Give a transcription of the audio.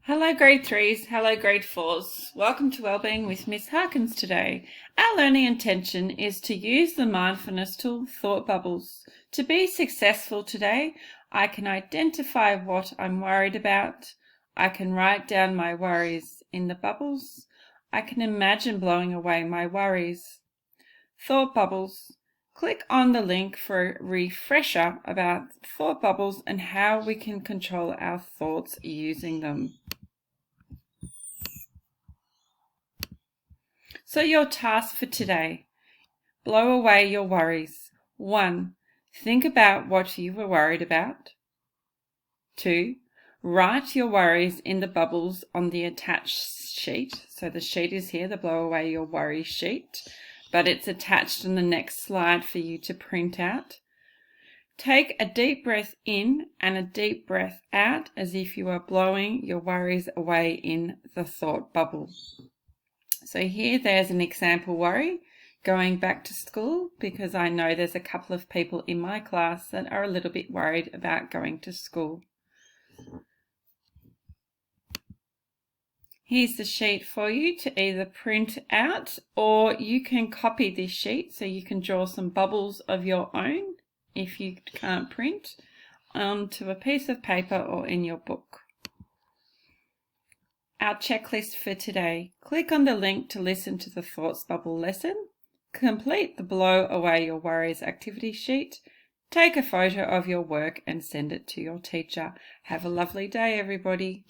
Hello grade 3s, hello grade 4s. Welcome to Wellbeing with Miss Harkins today. Our learning intention is to use the mindfulness tool Thought Bubbles. To be successful today, I can identify what I'm worried about. I can write down my worries in the bubbles. I can imagine blowing away my worries. Thought Bubbles. Click on the link for a refresher about thought bubbles and how we can control our thoughts using them. So your task for today, blow away your worries. 1. Think about what you were worried about. 2. Write your worries in the bubbles on the attached sheet. So the sheet is here, the blow away your worry sheet, but it's attached on the next slide for you to print out. Take a deep breath in and a deep breath out as if you are blowing your worries away in the thought bubble. So here there's an example worry, going back to school, because I know there's a couple of people in my class that are a little bit worried about going to school. Here's the sheet for you to either print out, or you can copy this sheet so you can draw some bubbles of your own if you can't print onto a piece of paper or in your book. Our checklist for today. Click on the link to listen to the Thoughts Bubble lesson. Complete the Blow Away Your Worries activity sheet. Take a photo of your work and send it to your teacher. Have a lovely day, everybody.